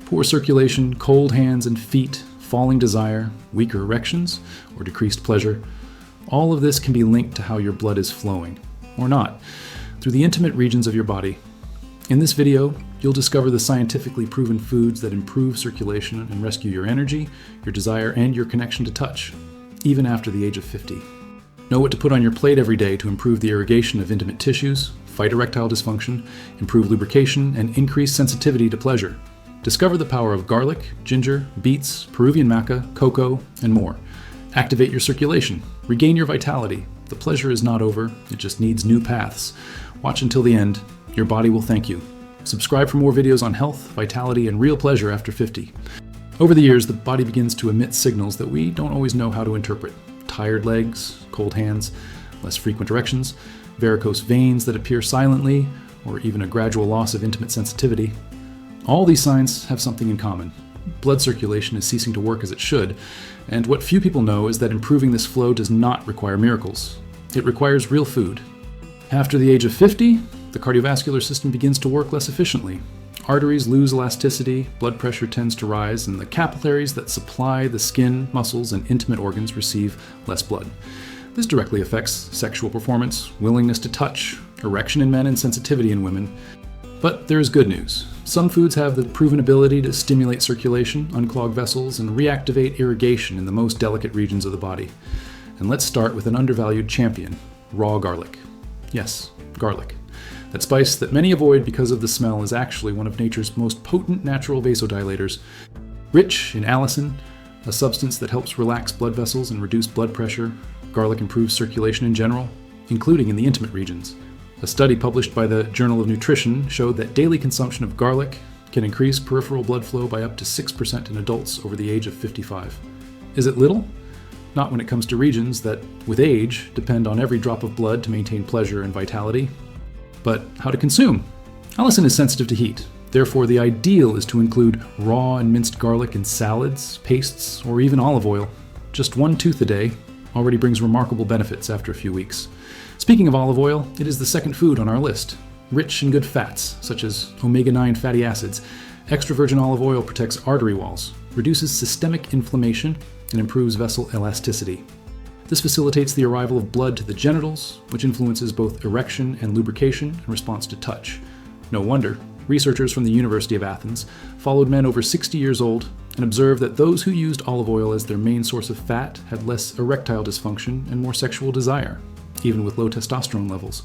Poor circulation, cold hands and feet, falling desire, weaker erections, or decreased pleasure. All of this can be linked to how your blood is flowing, or not, through the intimate regions of your body. In this video, you'll discover the scientifically proven foods that improve circulation and rescue your energy, your desire, and your connection to touch, even after the age of 50. Know what to put on your plate every day to improve the irrigation of intimate tissues, fight erectile dysfunction, improve lubrication, and increase sensitivity to pleasure. Discover the power of garlic, ginger, beets, Peruvian maca, cocoa, and more. Activate your circulation. Regain your vitality. The pleasure is not over. It just needs new paths. Watch until the end. Your body will thank you. Subscribe for more videos on health, vitality, and real pleasure after 50. Over the years, the body begins to emit signals that we don't always know how to interpret. Tired legs, cold hands, less frequent erections, varicose veins that appear silently, or even a gradual loss of intimate sensitivity. All these signs have something in common. Blood circulation is ceasing to work as it should, and what few people know is that improving this flow does not require miracles. It requires real food. After the age of 50, the cardiovascular system begins to work less efficiently. Arteries lose elasticity, blood pressure tends to rise, and the capillaries that supply the skin, muscles, and intimate organs receive less blood. This directly affects sexual performance, willingness to touch, erection in men, and sensitivity in women. But there is good news. Some foods have the proven ability to stimulate circulation, unclog vessels, and reactivate irrigation in the most delicate regions of the body. And let's start with an undervalued champion, raw garlic. Yes, garlic. That spice that many avoid because of the smell is actually one of nature's most potent natural vasodilators. Rich in allicin, a substance that helps relax blood vessels and reduce blood pressure, garlic improves circulation in general, including in the intimate regions. A study published by the Journal of Nutrition showed that daily consumption of garlic can increase peripheral blood flow by up to 6% in adults over the age of 55. Is it little? Not when it comes to regions that, with age, depend on every drop of blood to maintain pleasure and vitality. But how to consume? Allicin is sensitive to heat. Therefore, the ideal is to include raw and minced garlic in salads, pastes, or even olive oil. Just 1 tooth a day already brings remarkable benefits after a few weeks. Speaking of olive oil, it is the second food on our list. Rich in good fats, such as omega-9 fatty acids, extra virgin olive oil protects artery walls, reduces systemic inflammation, and improves vessel elasticity. This facilitates the arrival of blood to the genitals, which influences both erection and lubrication in response to touch. No wonder, researchers from the University of Athens followed men over 60 years old and observed that those who used olive oil as their main source of fat had less erectile dysfunction and more sexual desire, even with low testosterone levels.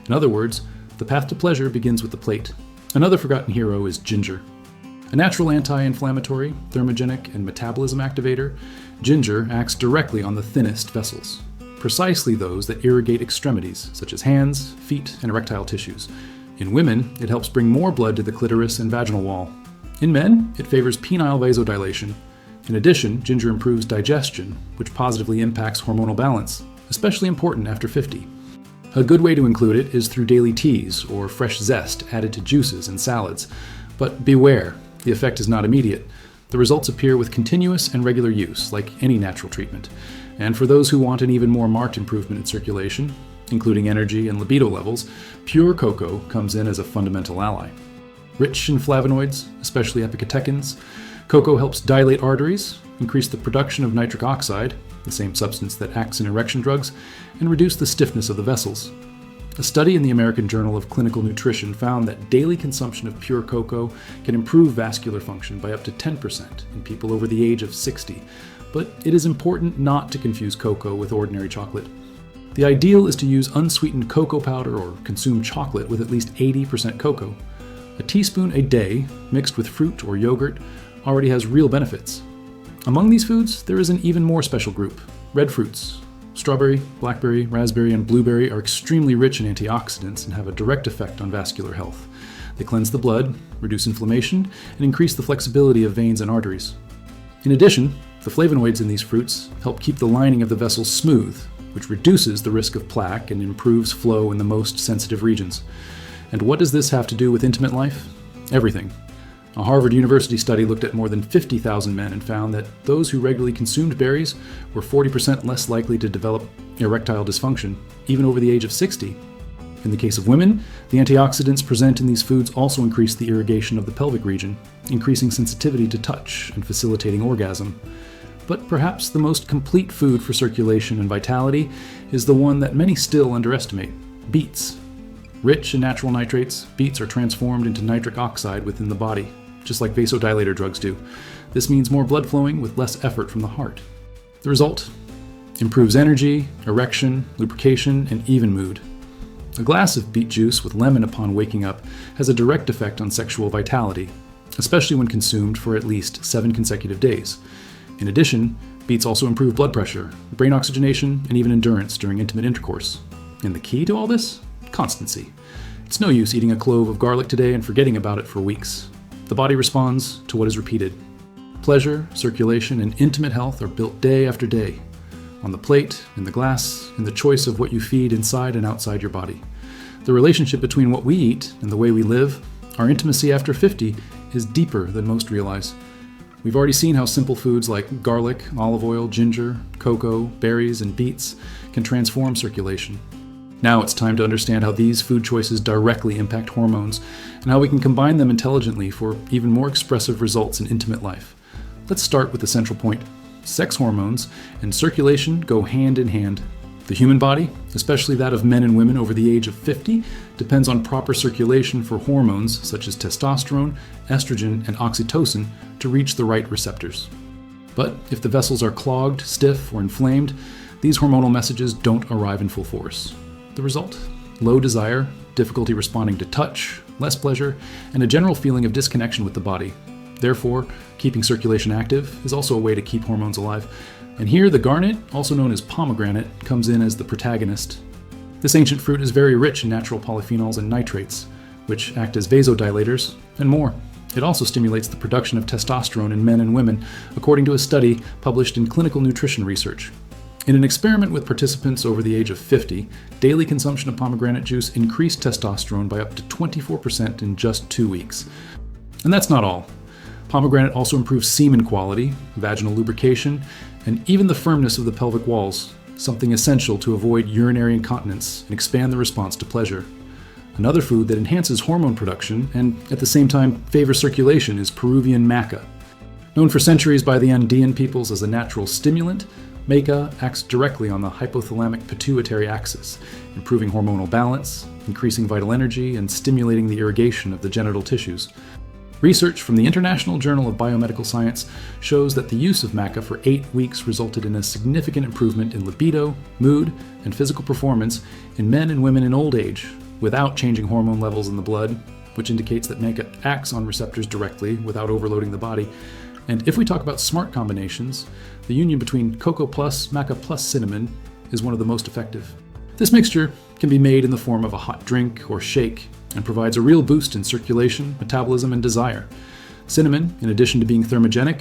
In other words, the path to pleasure begins with the plate. Another forgotten hero is ginger. A natural anti-inflammatory, thermogenic, and metabolism activator, ginger acts directly on the thinnest vessels, precisely those that irrigate extremities, such as hands, feet, and erectile tissues. In women, it helps bring more blood to the clitoris and vaginal wall. In men, it favors penile vasodilation. In addition, ginger improves digestion, which positively impacts hormonal balance, especially important after 50. A good way to include it is through daily teas or fresh zest added to juices and salads. But beware, the effect is not immediate. The results appear with continuous and regular use, like any natural treatment. And for those who want an even more marked improvement in circulation, including energy and libido levels, pure cocoa comes in as a fundamental ally. Rich in flavonoids, especially epicatechins, cocoa helps dilate arteries, increase the production of nitric oxide, the same substance that acts in erection drugs, and reduce the stiffness of the vessels. A study in the American Journal of Clinical Nutrition found that daily consumption of pure cocoa can improve vascular function by up to 10% in people over the age of 60, but it is important not to confuse cocoa with ordinary chocolate. The ideal is to use unsweetened cocoa powder or consume chocolate with at least 80% cocoa. A teaspoon a day, mixed with fruit or yogurt, already has real benefits. Among these foods, there is an even more special group, red fruits. Strawberry, blackberry, raspberry, and blueberry are extremely rich in antioxidants and have a direct effect on vascular health. They cleanse the blood, reduce inflammation, and increase the flexibility of veins and arteries. In addition, the flavonoids in these fruits help keep the lining of the vessels smooth, which reduces the risk of plaque and improves flow in the most sensitive regions. And what does this have to do with intimate life? Everything. A Harvard University study looked at more than 50,000 men and found that those who regularly consumed berries were 40% less likely to develop erectile dysfunction, even over the age of 60. In the case of women, the antioxidants present in these foods also increase the irrigation of the pelvic region, increasing sensitivity to touch and facilitating orgasm. But perhaps the most complete food for circulation and vitality is the one that many still underestimate: beets. Rich in natural nitrates, beets are transformed into nitric oxide within the body, just like vasodilator drugs do. This means more blood flowing with less effort from the heart. The result? Improves energy, erection, lubrication, and even mood. A glass of beet juice with lemon upon waking up has a direct effect on sexual vitality, especially when consumed for at least 7 consecutive days. In addition, beets also improve blood pressure, brain oxygenation, and even endurance during intimate intercourse. And the key to all this? Constancy. It's no use eating a clove of garlic today and forgetting about it for weeks. The body responds to what is repeated. Pleasure, circulation, and intimate health are built day after day. On the plate, in the glass, in the choice of what you feed inside and outside your body. The relationship between what we eat and the way we live, our intimacy after 50, is deeper than most realize. We've already seen how simple foods like garlic, olive oil, ginger, cocoa, berries, and beets can transform circulation. Now it's time to understand how these food choices directly impact hormones and how we can combine them intelligently for even more expressive results in intimate life. Let's start with the central point. Sex hormones and circulation go hand in hand. The human body, especially that of men and women over the age of 50, depends on proper circulation for hormones such as testosterone, estrogen, and oxytocin to reach the right receptors. But if the vessels are clogged, stiff, or inflamed, these hormonal messages don't arrive in full force. The result? Low desire, difficulty responding to touch, less pleasure, and a general feeling of disconnection with the body. Therefore, keeping circulation active is also a way to keep hormones alive. And here the garnet, also known as pomegranate, comes in as the protagonist. This ancient fruit is very rich in natural polyphenols and nitrates, which act as vasodilators, and more. It also stimulates the production of testosterone in men and women, according to a study published in Clinical Nutrition Research. In an experiment with participants over the age of 50, daily consumption of pomegranate juice increased testosterone by up to 24% in just 2 weeks. And that's not all. Pomegranate also improves semen quality, vaginal lubrication, and even the firmness of the pelvic walls, something essential to avoid urinary incontinence and expand the response to pleasure. Another food that enhances hormone production and at the same time favors circulation is Peruvian Maca. Known for centuries by the Andean peoples as a natural stimulant, Maca acts directly on the hypothalamic pituitary axis, improving hormonal balance, increasing vital energy, and stimulating the irrigation of the genital tissues. Research from the International Journal of Biomedical Science shows that the use of Maca for 8 weeks resulted in a significant improvement in libido, mood, and physical performance in men and women in old age, without changing hormone levels in the blood, which indicates that Maca acts on receptors directly without overloading the body. And if we talk about smart combinations, the union between cocoa plus Maca plus cinnamon is one of the most effective. This mixture can be made in the form of a hot drink or shake, and provides a real boost in circulation, metabolism, and desire. Cinnamon, in addition to being thermogenic,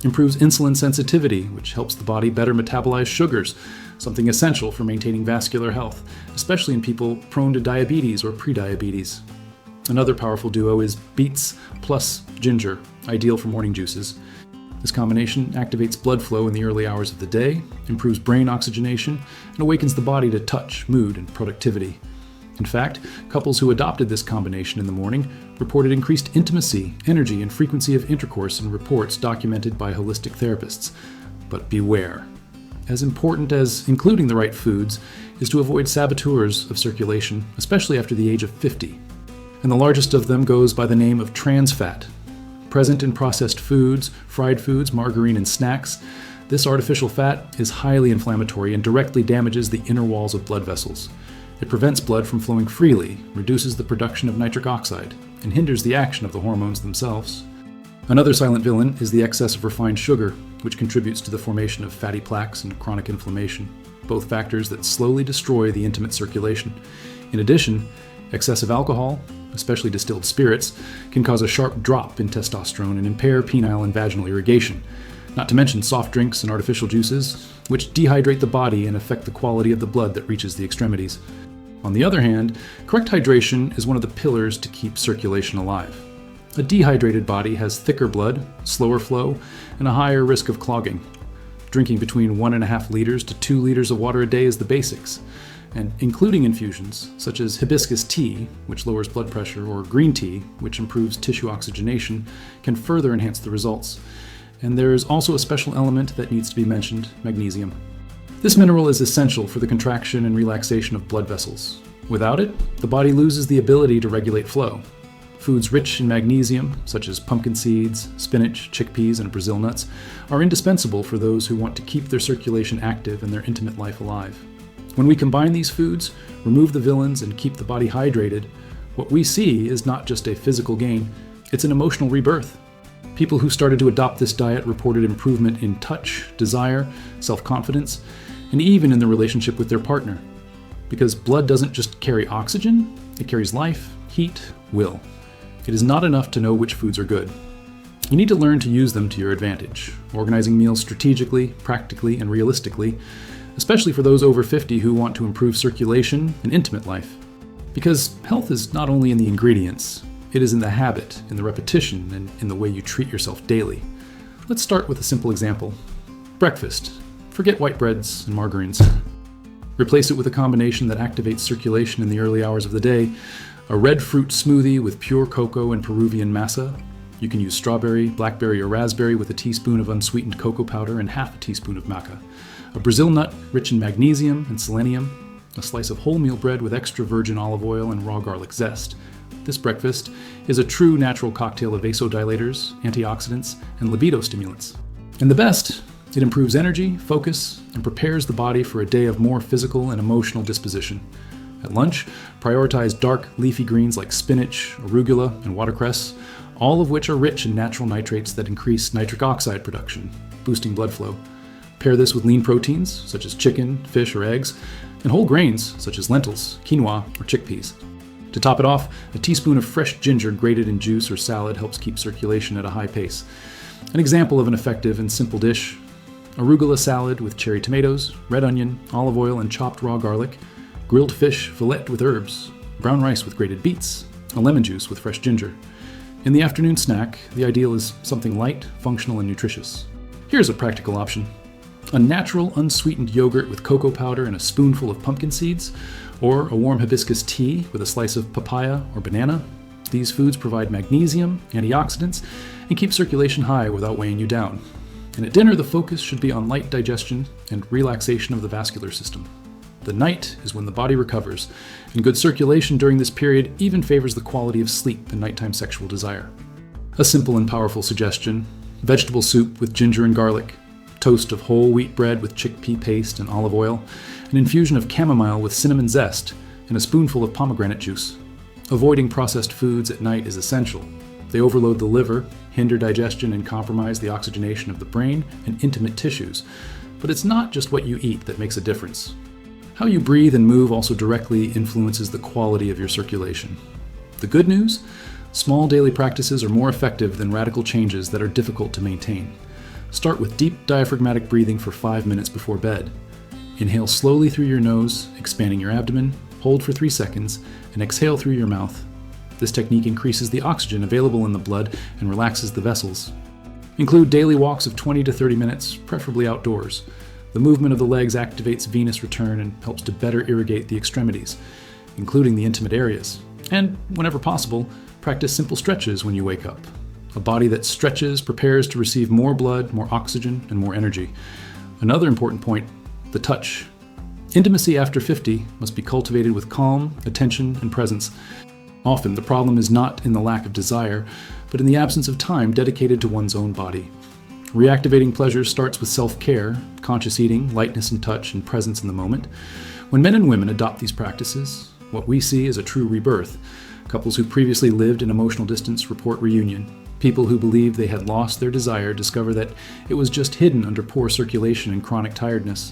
improves insulin sensitivity, which helps the body better metabolize sugars, something essential for maintaining vascular health, especially in people prone to diabetes or prediabetes. Another powerful duo is beets plus ginger, ideal for morning juices. This combination activates blood flow in the early hours of the day, improves brain oxygenation, and awakens the body to touch, mood, and productivity. In fact, couples who adopted this combination in the morning reported increased intimacy, energy, and frequency of intercourse in reports documented by holistic therapists. But beware. As important as including the right foods is to avoid saboteurs of circulation, especially after the age of 50. And the largest of them goes by the name of trans fat. Present in processed foods, fried foods, margarine, and snacks, this artificial fat is highly inflammatory and directly damages the inner walls of blood vessels. It prevents blood from flowing freely, reduces the production of nitric oxide, and hinders the action of the hormones themselves. Another silent villain is the excess of refined sugar, which contributes to the formation of fatty plaques and chronic inflammation, both factors that slowly destroy the intimate circulation. In addition, excessive alcohol, especially distilled spirits, can cause a sharp drop in testosterone and impair penile and vaginal irrigation, not to mention soft drinks and artificial juices, which dehydrate the body and affect the quality of the blood that reaches the extremities. On the other hand, correct hydration is one of the pillars to keep circulation alive. A dehydrated body has thicker blood, slower flow, and a higher risk of clogging. Drinking between 1.5 liters to 2 liters of water a day is the basics, and including infusions such as hibiscus tea, which lowers blood pressure, or green tea, which improves tissue oxygenation, can further enhance the results. And there is also a special element that needs to be mentioned: magnesium. This mineral is essential for the contraction and relaxation of blood vessels. Without it, the body loses the ability to regulate flow. Foods rich in magnesium, such as pumpkin seeds, spinach, chickpeas, and Brazil nuts, are indispensable for those who want to keep their circulation active and their intimate life alive. When we combine these foods, remove the villains, and keep the body hydrated, what we see is not just a physical gain, it's an emotional rebirth. People who started to adopt this diet reported improvement in touch, desire, self-confidence, and even in their relationship with their partner. Because blood doesn't just carry oxygen, it carries life, heat, will. It is not enough to know which foods are good. You need to learn to use them to your advantage, organizing meals strategically, practically, and realistically, especially for those over 50 who want to improve circulation and intimate life. Because health is not only in the ingredients, it is in the habit, in the repetition, and in the way you treat yourself daily. Let's start with a simple example. Breakfast. Forget white breads and margarines. Replace it with a combination that activates circulation in the early hours of the day. A red fruit smoothie with pure cocoa and Peruvian Maca. You can use strawberry, blackberry, or raspberry with a teaspoon of unsweetened cocoa powder and half a teaspoon of Maca. A Brazil nut rich in magnesium and selenium. A slice of wholemeal bread with extra virgin olive oil and raw garlic zest. This breakfast is a true natural cocktail of vasodilators, antioxidants, and libido stimulants. And the best, it improves energy, focus, and prepares the body for a day of more physical and emotional disposition. At lunch, prioritize dark, leafy greens like spinach, arugula, and watercress, all of which are rich in natural nitrates that increase nitric oxide production, boosting blood flow. Pair this with lean proteins, such as chicken, fish, or eggs, and whole grains, such as lentils, quinoa, or chickpeas. To top it off, a teaspoon of fresh ginger grated in juice or salad helps keep circulation at a high pace. An example of an effective and simple dish: arugula salad with cherry tomatoes, red onion, olive oil, and chopped raw garlic, grilled fish filleted with herbs, brown rice with grated beets, a lemon juice with fresh ginger. In the afternoon snack, the ideal is something light, functional, and nutritious. Here's a practical option: a natural, unsweetened yogurt with cocoa powder and a spoonful of pumpkin seeds, or a warm hibiscus tea with a slice of papaya or banana. These foods provide magnesium, antioxidants, and keep circulation high without weighing you down. And at dinner, the focus should be on light digestion and relaxation of the vascular system. The night is when the body recovers, and good circulation during this period even favors the quality of sleep and nighttime sexual desire. A simple and powerful suggestion: vegetable soup with ginger and garlic, toast of whole wheat bread with chickpea paste and olive oil, an infusion of chamomile with cinnamon zest, and a spoonful of pomegranate juice. Avoiding processed foods at night is essential. They overload the liver, hinder digestion, and compromise the oxygenation of the brain and intimate tissues. But it's not just what you eat that makes a difference. How you breathe and move also directly influences the quality of your circulation. The good news? Small daily practices are more effective than radical changes that are difficult to maintain. Start with deep diaphragmatic breathing for 5 minutes before bed. Inhale slowly through your nose, expanding your abdomen, hold for 3 seconds, and exhale through your mouth. This technique increases the oxygen available in the blood and relaxes the vessels. Include daily walks of 20 to 30 minutes, preferably outdoors. The movement of the legs activates venous return and helps to better irrigate the extremities, including the intimate areas. And, whenever possible, practice simple stretches when you wake up. A body that stretches prepares to receive more blood, more oxygen, and more energy. Another important point: the touch. Intimacy after 50 must be cultivated with calm, attention, and presence. Often, the problem is not in the lack of desire, but in the absence of time dedicated to one's own body. Reactivating pleasure starts with self-care, conscious eating, lightness in touch, and presence in the moment. When men and women adopt these practices, what we see is a true rebirth. Couples who previously lived in emotional distance report reunion. People who believed they had lost their desire discover that it was just hidden under poor circulation and chronic tiredness.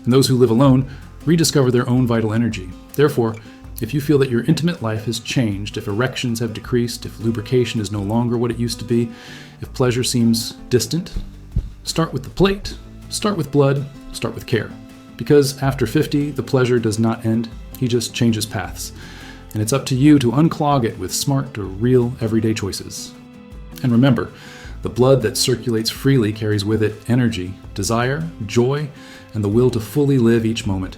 And those who live alone rediscover their own vital energy. Therefore, if you feel that your intimate life has changed, if erections have decreased, if lubrication is no longer what it used to be, if pleasure seems distant, start with the plate, start with blood, start with care. Because after 50, the pleasure does not end, he just changes paths. And it's up to you to unclog it with smart or real everyday choices. And remember, the blood that circulates freely carries with it energy, desire, joy, and the will to fully live each moment.